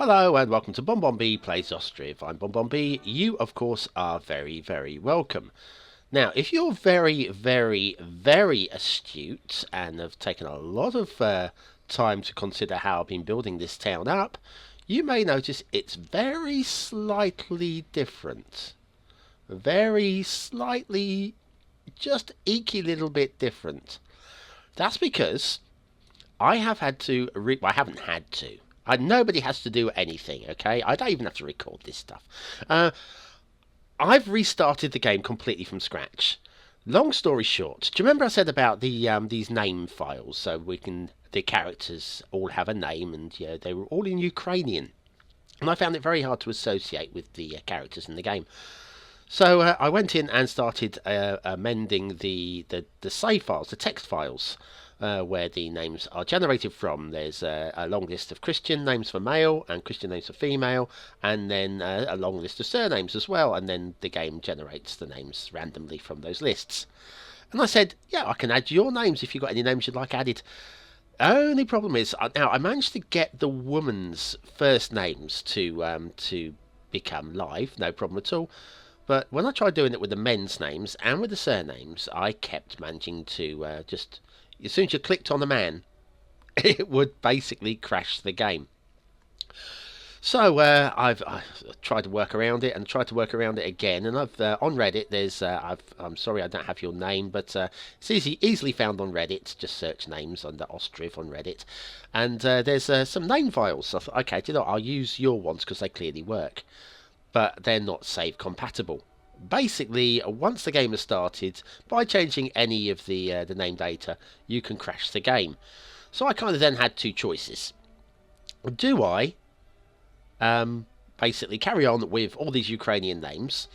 Hello and welcome to BonBonB Plays Ostriv. I'm BonBonB. You, of course, are very, very welcome. Now, if you're very, very, very astute and have taken a lot of time to consider how I've been building this town up, you may notice it's very slightly different. Very slightly, just eeky little bit different. That's because I have had to, well, I haven't had to. Nobody has to do anything, okay? I don't even have to record this stuff. I've restarted the game completely from scratch. Long story short, do you remember I said about these name files? So the characters all have a name, and yeah, they were all in Ukrainian. And I found it very hard to associate with the characters in the game. So I went in and started amending the save files, the text files, where the names are generated from. There's a long list of Christian names for male and Christian names for female, and then a long list of surnames as well, and then the game generates the names randomly from those lists. And I said, yeah, I can add your names if you've got any names you'd like added. Only problem is, now I managed to get the woman's first names to become live, no problem at all. But when I tried doing it with the men's names and with the surnames, I kept managing to just... As soon as you clicked on the man, it would basically crash the game. So I've tried to work around it and tried to work around it again. And I've on Reddit, there's... I'm sorry I don't have your name, but it's easily found on Reddit. Just search names under Ostriv on Reddit. And there's some name files. So I thought, okay, do you know, I'll use your ones because they clearly work. But they're not save compatible. Basically, once the game has started, by changing any of the name data, you can crash the game. So I kind of then had two choices. Do I basically carry on with all these Ukrainian names,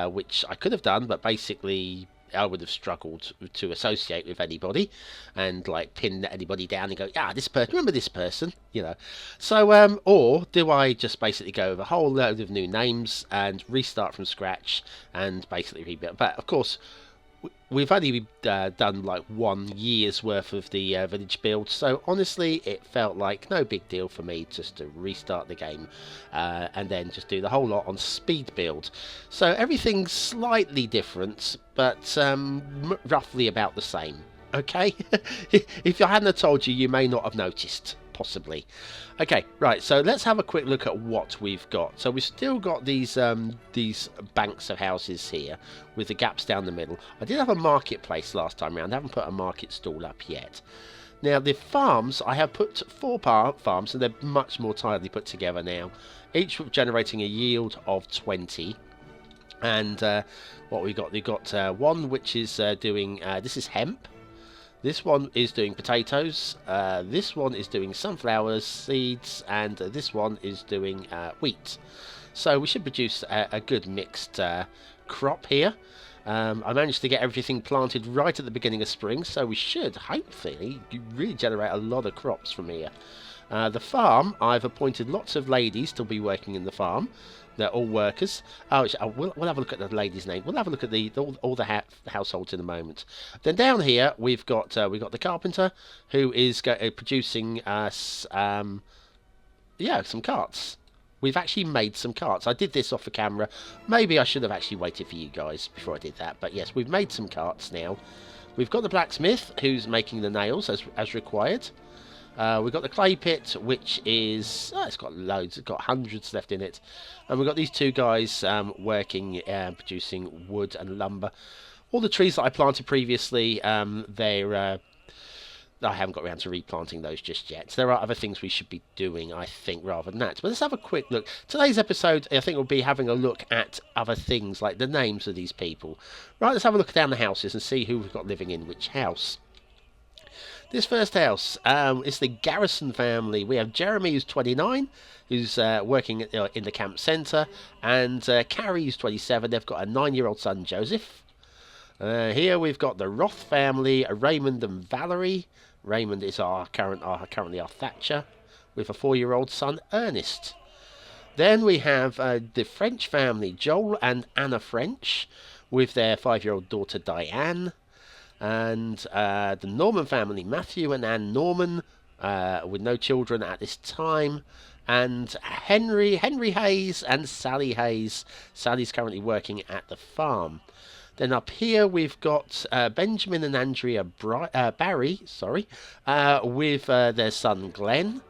which I could have done, but basically I would have struggled to associate with anybody and like pin anybody down and go, yeah, this person, remember this person, you know. So or do I just basically go with a whole load of new names and restart from scratch and basically rebuild? But of course we've only done like 1 year's worth of the village build, so honestly it felt like no big deal for me just to restart the game and then just do the whole lot on speed build. So everything's slightly different, but roughly about the same. Okay, if I hadn't have told you, you may not have noticed, possibly. Okay, right, so let's have a quick look at what we've got. So we've still got these banks of houses here with the gaps down the middle. I did have a marketplace last time around. I haven't put a market stall up yet. Now the farms, I have put 4 farms, and they're much more tightly put together now, each generating a yield of 20. And what we've got one which is doing, this is hemp. This one is doing potatoes, this one is doing sunflower seeds, and this one is doing wheat. So we should produce a good mixed crop here. I managed to get everything planted right at the beginning of spring, so we should hopefully really generate a lot of crops from here. The farm, I've appointed lots of ladies to be working in the farm. They're all workers. Oh, we'll have a look at the lady's name. We'll have a look at all the households in a moment. Then down here we've got the carpenter, who is producing us some carts. We've actually made some carts. I did this off the camera. Maybe I should have actually waited for you guys before I did that. But yes, we've made some carts now. We've got the blacksmith, who's making the nails as required. We've got the clay pit, which is... it's got loads. It's got hundreds left in it. And we've got these two guys working, producing wood and lumber. All the trees that I planted previously, I haven't got around to replanting those just yet. There are other things we should be doing, I think, rather than that. But let's have a quick look. Today's episode, I think, will be having a look at other things, like the names of these people. Right, let's have a look down the houses and see who we've got living in which house. This first house is the Garrison family. We have Jeremy, who's 29, who's working in the camp centre, and Carrie, who's 27. They've got a 9-year-old son, Joseph. Here we've got the Roth family, Raymond and Valerie. Raymond is currently our Thatcher, with a 4-year-old son, Ernest. Then we have the French family, Joel and Anna French, with their 5-year-old daughter, Diane. And the Norman family, Matthew and Anne Norman, with no children at this time. and Henry Hayes and Sally Hayes. Sally's currently working at the farm. Then up here we've got Benjamin and Andrea Barry, with their son Glenn.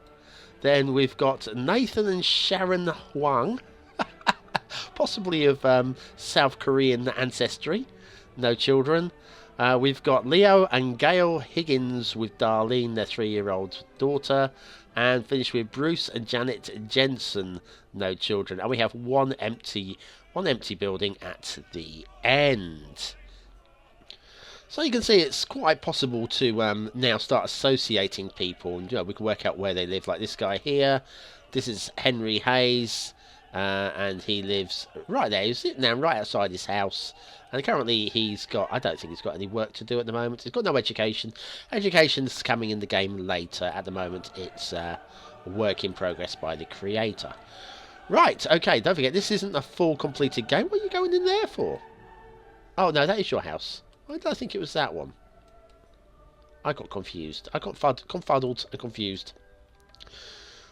Then we've got Nathan and Sharon Huang, possibly of South Korean ancestry. No children. We've got Leo and Gail Higgins with Darlene, their 3-year-old daughter. And finish with Bruce and Janet Jensen, no children. And we have one empty building at the end. So you can see it's quite possible to now start associating people, and we can work out where they live. Like this guy here, this is Henry Hayes, and he lives right there. He's sitting down right outside his house, and currently I don't think he's got any work to do at the moment. He's got no education. Education's coming in the game later. At the moment, it's a work in progress by the creator. Right, okay, don't forget, this isn't a full completed game. What are you going in there for? Oh, no, that is your house. I don't think it was that one. I got confused. I got confuddled and confused.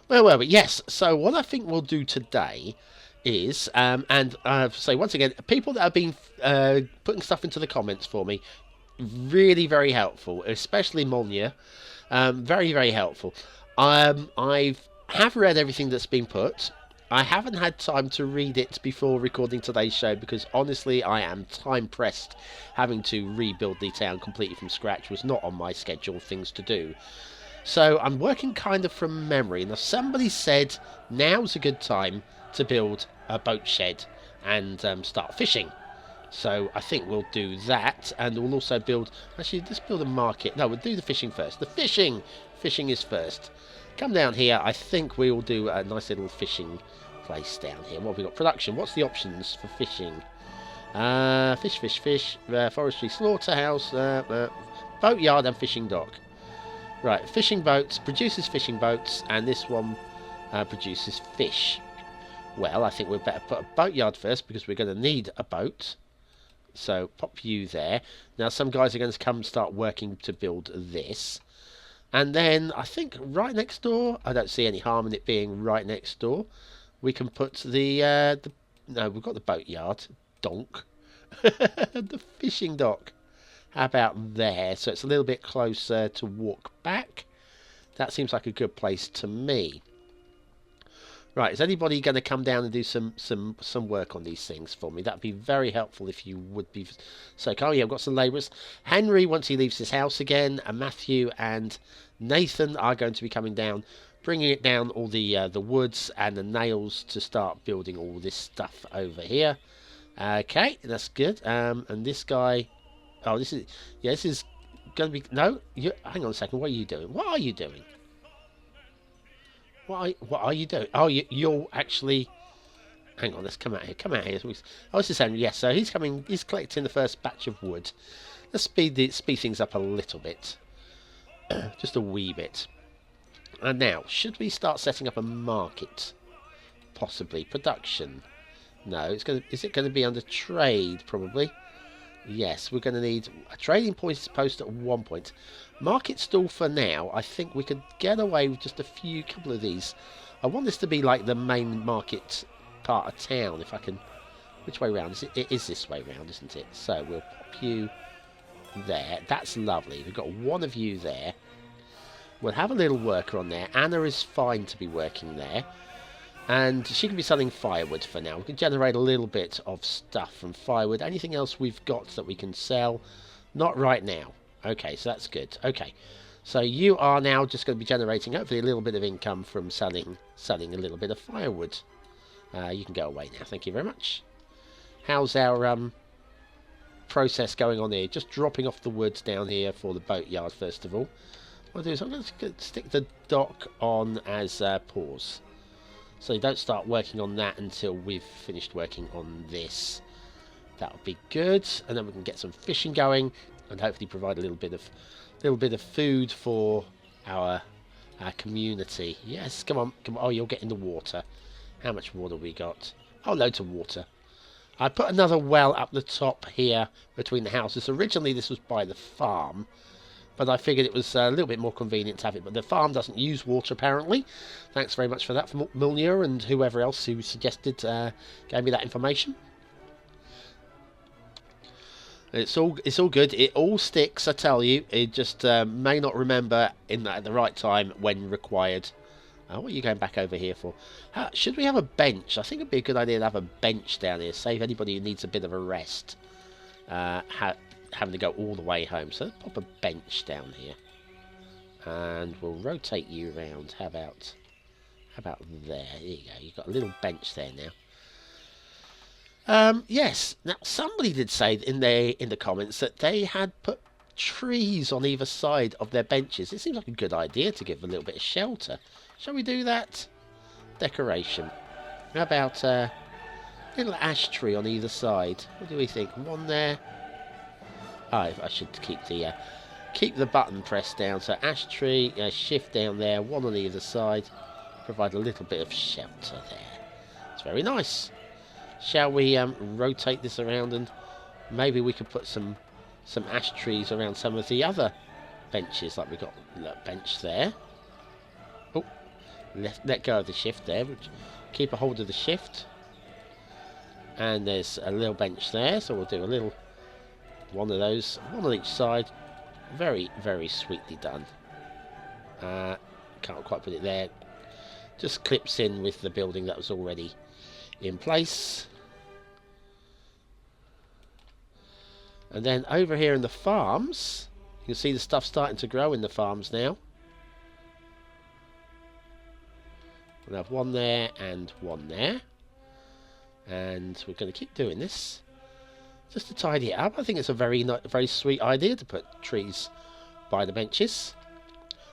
Where were we? Yes, so what I think we'll do today is, so once again, people that have been putting stuff into the comments for me, really very helpful, especially Monia, very, very helpful. I have read everything that's been put. I haven't had time to read it before recording today's show because honestly I am time pressed. Having to rebuild the town completely from scratch was not on my schedule of things to do. So I'm working kind of from memory. Now somebody said now's a good time to build a boat shed and start fishing. So I think we'll do that, and we'll also build, actually let's build a market. No, we'll do the fishing first. The fishing is first. Come down here. I think we will do a nice little fishing place down here. What have we got? Production. What's the options for fishing? Fish. Forestry, slaughterhouse, boatyard, and fishing dock. Right, fishing boats produces fishing boats, and this one produces fish. Well, I think we'd better put a boatyard first because we're going to need a boat. So pop you there. Now some guys are going to come start working to build this. And then I think right next door, I don't see any harm in it being right next door. We can put no, we've got the boatyard, donk. The fishing dock. How about there? So it's a little bit closer to walk back. That seems like a good place to me. Right, is anybody going to come down and do some work on these things for me? That'd be very helpful if you would be so kind. Yeah, I've got some labourers. Henry, once he leaves his house again, and Matthew and Nathan are going to be coming down, bringing it down all the woods and the nails to start building all this stuff over here. Okay, that's good. And this guy, oh, this is going to be hang on a second. What are you doing? What are you doing? What are you doing? Oh, you're actually... Hang on, let's come out here. Come out here. Oh, this is Henry. Yes, so he's coming. He's collecting the first batch of wood. Let's speed things up a little bit. Just a wee bit. And now, should we start setting up a market? Possibly. Production. No, is it going to be under trade, probably? Yes, we're going to need a trading post at one point. Market stall for now. I think we could get away with just a couple of these. I want this to be like the main market part of town, if I can. Which way round? It is this way round, isn't it? So we'll pop you there. That's lovely. We've got one of you there. We'll have a little worker on there. Anna is fine to be working there. And she can be selling firewood for now. We can generate a little bit of stuff from firewood. Anything else we've got that we can sell? Not right now. Okay, so that's good. Okay, so you are now just going to be generating hopefully a little bit of income from selling a little bit of firewood. You can go away now. Thank you very much. How's our process going on here? Just dropping off the woods down here for the boatyard first of all. What I'll do is I'm going to stick the dock on as pause. So you don't start working on that until we've finished working on this. That would be good, and then we can get some fishing going, and hopefully provide a little bit of food for our community. Yes, come on. Oh, you'll get in the water. How much water we got? Oh, loads of water. I put another well up the top here between the houses. Originally, this was by the farm, but I figured it was a little bit more convenient to have it. But the farm doesn't use water, apparently. Thanks very much for that, for Milnir and whoever else who suggested, gave me that information. It's all good. It all sticks, I tell you. It just may not remember at the right time when required. What are you going back over here for? Should we have a bench? I think it'd be a good idea to have a bench down here. Save anybody who needs a bit of a rest. Having to go all the way home. So let's pop a bench down here. And we'll rotate you around. How about there? There you go. You've got a little bench there now. Yes. Now somebody did say in the comments that they had put trees on either side of their benches. It seems like a good idea to give a little bit of shelter. Shall we do that? Decoration. How about a little ash tree on either side? What do we think? One there. I should keep the button pressed down. So ash tree, shift down there, one on either side. Provide a little bit of shelter there. It's very nice. Shall we rotate this around, and maybe we could put some ash trees around some of the other benches, like we've got a bench there. Oh, let go of the shift there. Keep a hold of the shift. And there's a little bench there, so we'll do a little one of those, one on each side. Very, very sweetly done. Can't quite put it there. Just clips in with the building that was already in place. And then over here in the farms, you can see the stuff starting to grow in the farms now. We'll have one there and one there. And we're going to keep doing this just to tidy it up. I think it's a very sweet idea to put trees by the benches.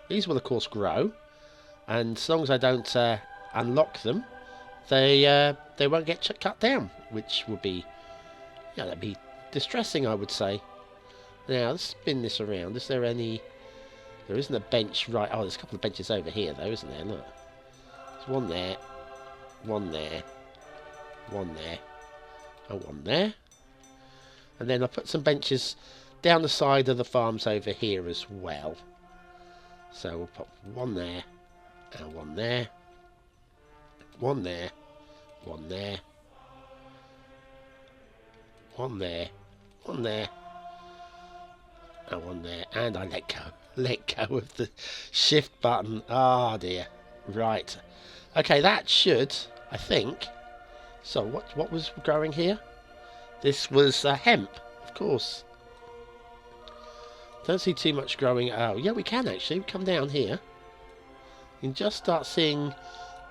These will of course grow, and as long as I don't unlock them, they won't get cut down, which would be, that'd be distressing, I would say. Now let's spin this around. Is there any? There isn't a bench right. Oh, there's a couple of benches over here though, isn't there? Look, there's one there, one there, one there, and one there. And then I put some benches down the side of the farms over here as well. So we'll put one there, and one there, one there, one there, one there, one there, and one there. And I let go of the shift button. Oh dear. Right. Okay, that should, I think. So what was growing here? This was hemp, of course. Don't see too much growing. Oh, yeah, we can actually. We come down here. You can just start seeing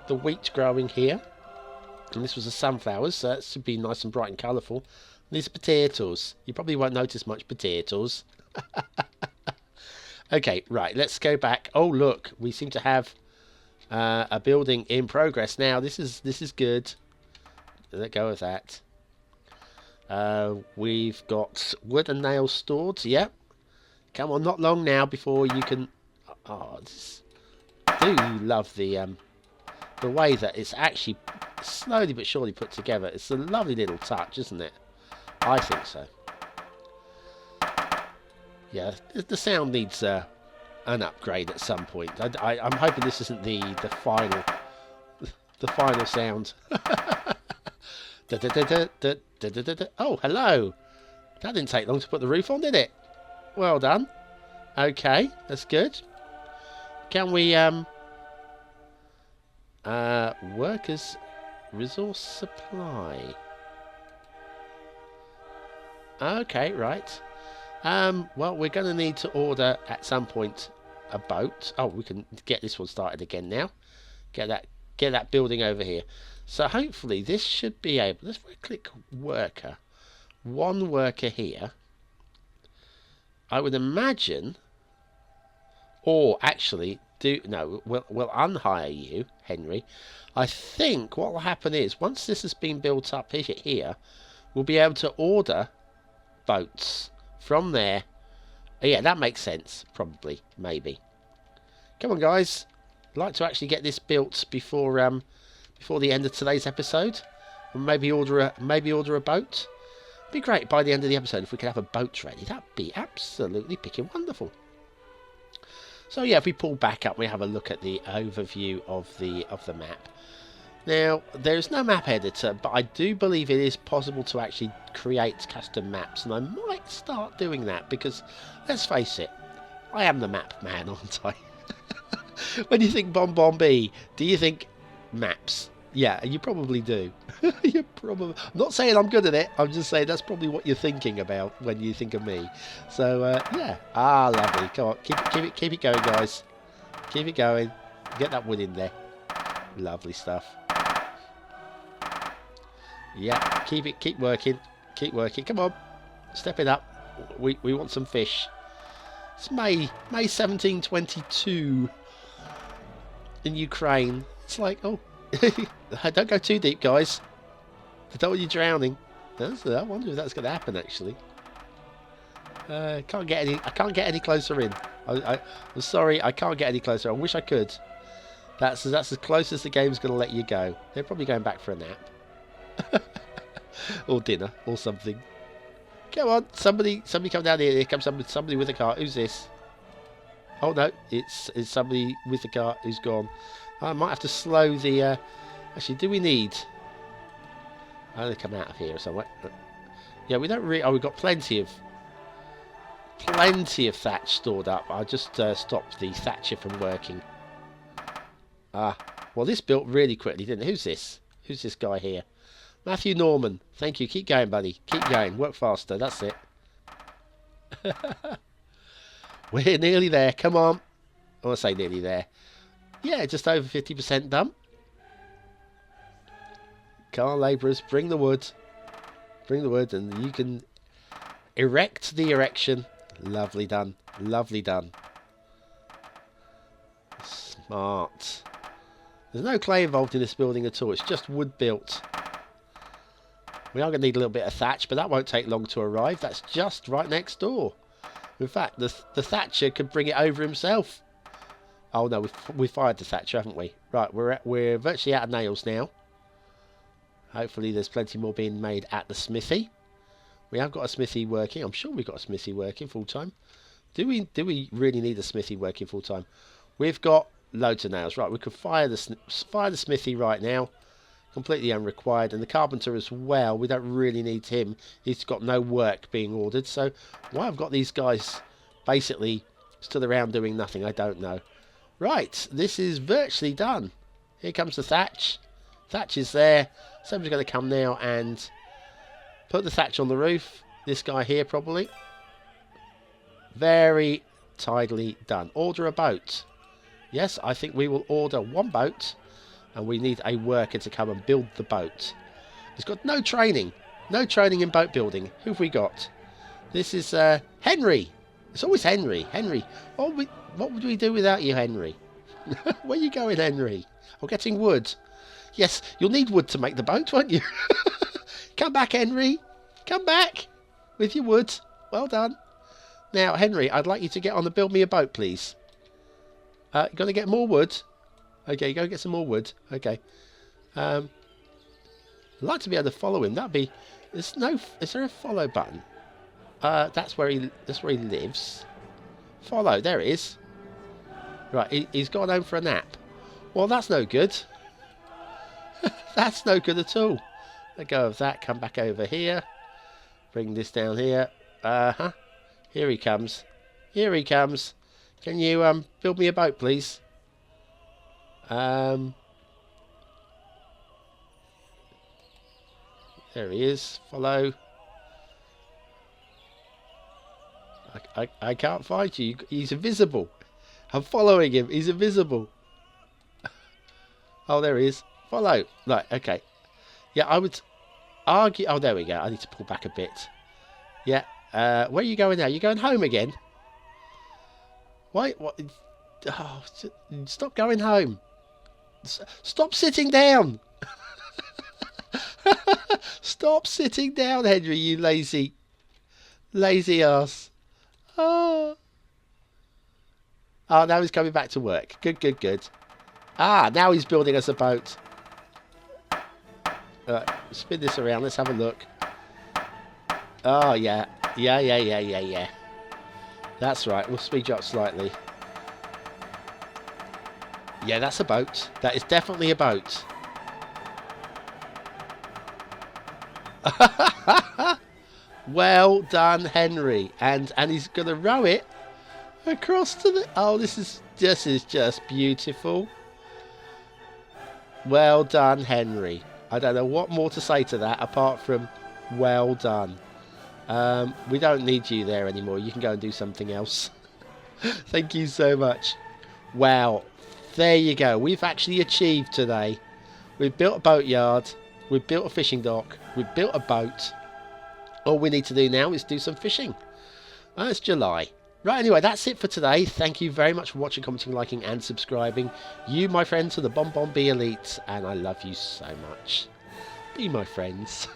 the wheat growing here. And this was the sunflowers, so that should be nice and bright and colourful. These are potatoes. You probably won't notice much potatoes. Okay, right, let's go back. Oh, look, we seem to have a building in progress now. This is good. Let go of that. We've got wood and nails stored. Yep. Come on, not long now before you can. Oh, I do love the way that it's actually slowly but surely put together. It's a lovely little touch, isn't it? I think so. Yeah, the sound needs an upgrade at some point. I'm hoping this isn't the final sound. Oh, hello. That didn't take long to put the roof on, did it? Well done. Okay, that's good. Can we workers resource supply? Okay, right. Well, we're going to need to order at some point a boat. Oh, we can get this one started again now. Get that building over here. So hopefully this should be able. Let's click worker. One worker here. I would imagine, or actually we'll unhire you, Henry. I think what will happen is once this has been built up here, we'll be able to order boats from there. Yeah, that makes sense. Probably, maybe. Come on, guys. I'd like to actually get this built before the end of today's episode, and maybe order a boat. It'd be great by the end of the episode if we could have a boat ready. That'd be absolutely picking wonderful. So yeah, if we pull back up, we have a look at the overview of the map. Now, there's no map editor, but I do believe it is possible to actually create custom maps, and I might start doing that because, let's face it, I am the map man, aren't I? When you think BonBonB, do you think maps? Yeah, you probably do. You probably. I'm not saying I'm good at it. I'm just saying that's probably what you're thinking about when you think of me. So yeah. Ah, lovely. Come on, keep it going, guys. Keep it going. Get that wood in there. Lovely stuff. Yeah, keep working. Keep working. Come on, step it up. We want some fish. It's May 1722 in Ukraine. It's like, oh, don't go too deep, guys. I don't want you drowning. I wonder if that's going to happen actually. I can't get any closer in. I'm sorry, I can't get any closer. I wish I could. That's as close as the game's going to let you go. They're probably going back for a nap. Or dinner, or something. Come on, somebody come down here. Here comes somebody with a car. Who's this? Oh no, it's somebody with the car who's gone. I might have to slow the. Actually, do we need? Oh, they come out of here somewhere. Yeah, we don't really. Oh, we've got plenty of thatch stored up. I'll just stop the thatcher from working. Ah, well, this built really quickly, didn't it? Who's this? Who's this guy here? Matthew Norman. Thank you. Keep going, buddy. Keep going. Work faster. That's it. We're nearly there. Come on. I want to say nearly there. Yeah, just over 50% done. Come on, labourers. Bring the wood. Bring the wood and you can erect the erection. Lovely done. Lovely done. Smart. There's no clay involved in this building at all. It's just wood built. We are going to need a little bit of thatch, but that won't take long to arrive. That's just right next door. In fact, the thatcher could bring it over himself. Oh no, we fired the thatcher, haven't we? Right, we're virtually out of nails now. Hopefully there's plenty more being made at the smithy. We have got a smithy working. I'm sure we've got a smithy working full time. Do we really need a smithy working full time? We've got loads of nails. Right, we could fire the smithy right now. Completely unrequired, and the carpenter as well. We don't really need him. He's got no work being ordered. So why I've got these guys basically stood around doing nothing, I don't know. Right, this is virtually done. Here comes the thatch. Thatch is there. Somebody's going to come now and put the thatch on the roof. This guy here probably. Very tidily done. Order a boat. Yes, I think we will order one boat. And we need a worker to come and build the boat. He's got no training. No training in boat building. Who have we got? This is Henry. It's always Henry. Henry. What would we do without you, Henry? Where are you going, Henry? Oh, getting wood. Yes, you'll need wood to make the boat, won't you? Come back, Henry. Come back with your wood. Well done. Now, Henry, I'd like you to get on and build me a boat, please. Going to get more wood? Okay, go get some more wood. Okay. I'd like to be able to follow him. That'd be. Is there a follow button? That's where he lives. Follow. There it is. Right, he's gone home for a nap. Well, that's no good. That's no good at all. Let go of that. Come back over here. Bring this down here. Here he comes. Here he comes. Can you build me a boat, please? There he is. Follow. I can't find you. He's invisible. I'm following him. He's invisible. Oh, there he is. Follow. Right, okay. Yeah, I would argue... Oh, there we go. I need to pull back a bit. Yeah. Where are you going now? You're going home again? Why? What? Oh, stop going home. Stop sitting down. Stop sitting down, Henry, you lazy ass. Oh, now he's coming back to work. Good. Now he's building us a boat. Spin this around. Let's have a look. Oh, yeah. That's right. We'll speed you up slightly. Yeah, that's a boat. That is definitely a boat. Well done, Henry. And he's going to row it across to the... Oh, this is just beautiful. Well done, Henry. I don't know what more to say to that apart from well done. We don't need you there anymore. You can go and do something else. Thank you so much. Wow. There you go. We've actually achieved today. We've built a boatyard. We've built a fishing dock. We've built a boat. All we need to do now is do some fishing. It's July. Right, anyway, that's it for today. Thank you very much for watching, commenting, liking and subscribing. You, my friends, are the BonBonB Elite, and I love you so much. Be my friends.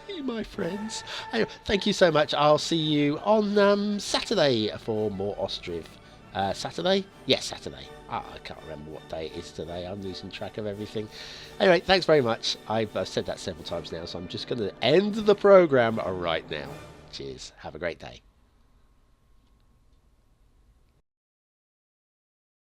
Be my friends. Anyway, thank you so much. I'll see you on Saturday for more Ostriv. Saturday? Yes, Saturday. I can't remember what day it is today. I'm losing track of everything. Anyway, thanks very much. I've said that several times now, so I'm just going to end the program right now. Cheers. Have a great day.